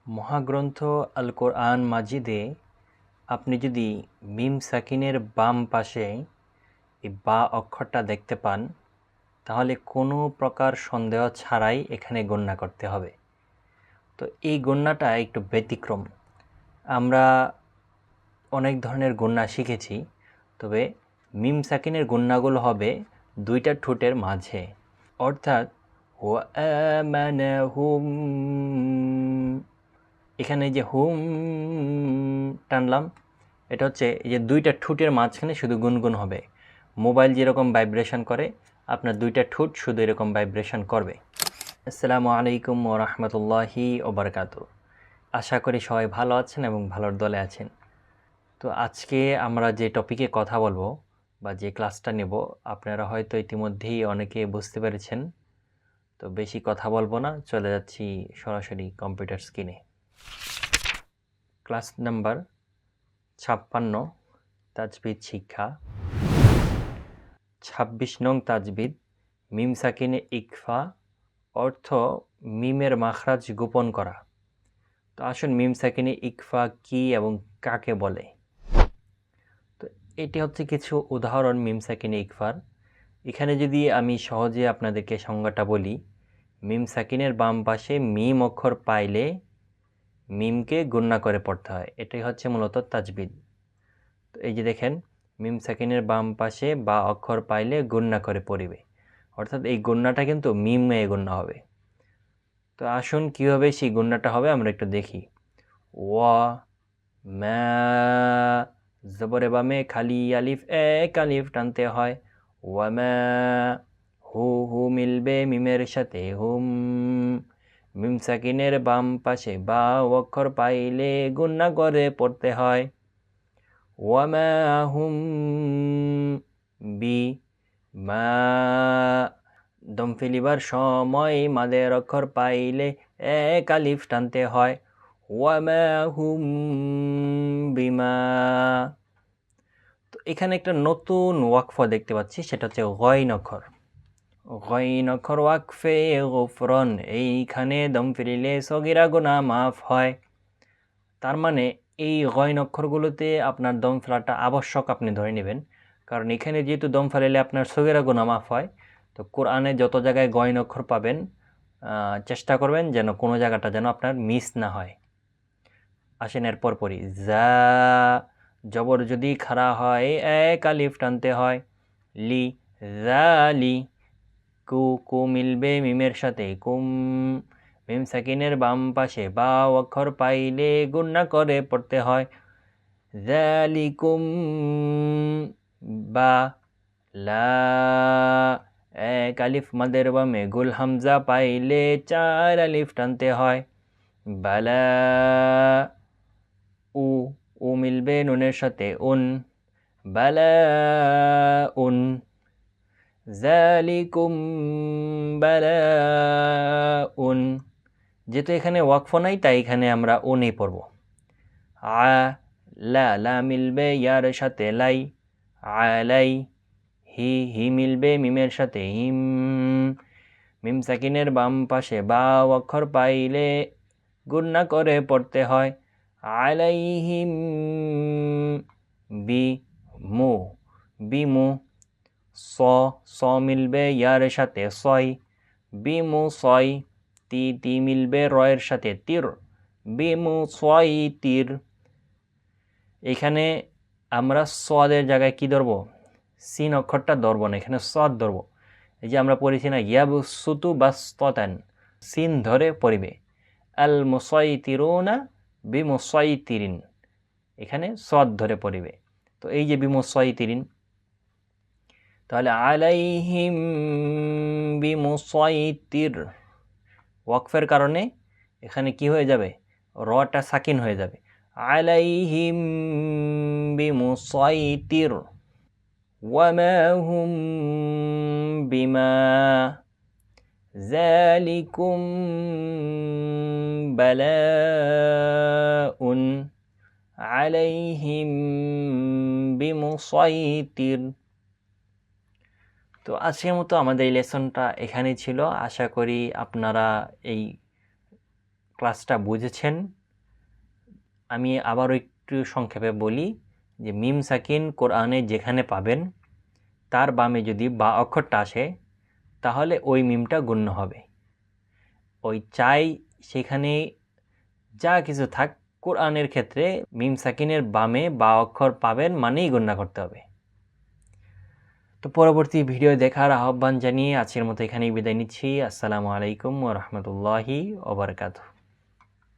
মহাগ্রন্থ আল কোরআন মাজিদে আপনি যদি মিম সাকিনের বাম পাশে এই বা অক্ষরটা দেখতে পান, তাহলে কোনো প্রকার সন্দেহ ছাড়াই এখানে গণনা করতে হবে। তো এই গণনাটা একটু ব্যতিক্রম। আমরা অনেক ধরনের গণনা শিখেছি, তবে মিম সাকিনের গণনাগুলো হবে দুইটা ঠোঁটের মাঝে, অর্থাৎ ওয়ামানাহুম, এখানে যে হুম টানলাম, এটা হচ্ছে এই যে দুইটা ঠোঁটের মাঝখানে শুধু গুনগুন হবে। মোবাইল যেরকম ভাইব্রেশন করে, আপনার দুইটা ঠোঁট শুধু এরকম ভাইব্রেশন করবে। আসসালামু আলাইকুম ওয়া রাহমাতুল্লাহি ওয়া বারাকাতুহু। আশা করি সবাই ভালো আছেন এবং ভালোর দলে আছেন। তো আজকে আমরা যে টপিকে কথা বলবো বা যে ক্লাসটা নেব, আপনারা হয়তো ইতিমধ্যেই অনেকে বুঝতে পেরেছেন। তো বেশি কথা বলবো না, চলে যাচ্ছি সরাসরি কম্পিউটার স্ক্রিনে। ক্লাস নাম্বার 56, তাজবিদ শিক্ষা। 26 নং তাজবিদ, মিম সাকিনে ইকফা, অর্থ মিমের মাখরাজ গোপন করা। তো আসুন মিম সাকিনে ইকফা কি এবং কাকে বলে। তো এটি হচ্ছে কিছু উদাহরণ মিম সাকিনে ইকফার। এখানে যদি আমি সহজে আপনাদেরকে সংজ্ঞাটা বলি, মিম সাকিনের বাম পাশে মিম অক্ষর পাইলে মিমকে গুণনা করে পড়তে হয়, এটাই হচ্ছে মূলত তাজবিদ। তো এই যে দেখেন, মিম সাকিনের বাম পাশে বা অক্ষর পাইলে গুণনা করে পড়িবে, অর্থাৎ এই গুণনাটা কিন্তু মিমে গুণনা হবে। তো আসুন কীভাবে সেই গুণনাটা হবে আমরা একটু দেখি। ওয়া মা, জবরে বামে খালি আলিফ, এক আলিফ টানতে হয়। ওয়া মা, হু হু মিলবে মিমের সাথে হুম, মিম সাকিনের বাম পাশে বা অক্ষর পাইলে গুণনা করে পড়তে হয়। ওয়ামা হুম বি মা, দম ফেলিবার সময় মাদের অক্ষর পাইলে এক আলিফ টানতে হয়। ওয়ামা হুম বিমা। তো এখানে একটা নতুন ওয়াকফ দেখতে পাচ্ছি, সেটা হচ্ছে গইন অক্ষর। গইন অক্ষর ওয়াকফে গফরন, এইখানে দম ফেলিলে সগিরা গুনাহ মাফ হয়। তার মানে এই গইন অক্ষরগুলোতে আপনার দম ফেলাটা আবশ্যক, আপনি ধরে নেবেন, কারণ এখানে যেহেতু দম ফেলালে আপনার সগিরা গুনাহ মাফ হয়। তো কোরআনে যত জায়গায় গইন অক্ষর পাবেন, চেষ্টা করবেন যেন কোনো জায়গাটা যেন আপনার মিস না হয়। আসেন এরপর পড়ি। যা, জবর যদি খাড়া হয় এক আলিফ টানতে হয়। লি, জালি, কু কু মিলবে মিমের সাথে কুম, মিম সাকিনের বাম পাশে বা অক্ষর পাইলে গুণনা করে পড়তে হয়। যালিকুম, বা লা, এক আলিফ মাদের বামে গুল হামজা পাইলে চার আলিফ টানতে হয়। বালা, উ উ মিলবে নুনের সাথে উন, বালা উন। যালিকুম বালাউন, যেহেতু এখানে ওয়াকফ নাই তাই এখানে আমরা উনই পড়ব। আ, লা লা মিলবে ইয়ার সাথে লাই, আলাই। হি হি মিলবে মিমের সাথে হিম, মিম সাকিনের বাম পাশে বা অক্ষর পাইলে গুণনা করে পড়তে হয়। আলাইহিম বি মু, বিমু। স স মিলবে ইয়ার সাথে সয়, বিমু সয়। তি তি মিলবে রয়ের সাথে তীর, বিমু সয় তীর। এখানে আমরা সদের জায়গায় কি ধরবো? সিন অক্ষরটা ধরবো না, এখানে সদ ধরবো। এই যে আমরা পড়েছি না, ইয়াবসুতু বাসতান, সিন ধরে পড়িবে। আল মুসাইতিরুনা বিমুসাইতিরিন, এখানে সদ ধরে পড়িবে। তো এই যে বিমুসাইতিরিন, তাহলে আলাইহিম বিমুসাইতির, ওয়াকফের কারণে এখানে কি হয়ে যাবে? রটা সাকিন হয়ে যাবে। আলাইহিম বিমুসাইতির, ওয়ামা হুম বিমা, যালিকুম বালাউন আলাইহিম বিমুসাইতির। তো আজকের মতো আমাদের এই লেসনটা এখানেই ছিল। আশা করি আপনারা এই ক্লাসটা বুঝেছেন। আমি আবারও একটু সংক্ষেপে বলি যে মিম সাকিন কোরআনে যেখানে পাবেন তার বামে যদি বা অক্ষরটা আসে তাহলে ওই মিমটা গণ্য হবে। ওই চাই সেখানে যা কিছু থাক, কোরআনের ক্ষেত্রে মিম সাকিনের বামে বা অক্ষর পাবেন মানেই গণ্য করতে হবে। তো পরবর্তী ভিডিও দেখার আহ্বান জানিয়ে আজকের মতো এখানেই বিদায় নিচ্ছি। আসসালামু আলাইকুম ওয়া রাহমাতুল্লাহি ওয়া বারাকাতুহু।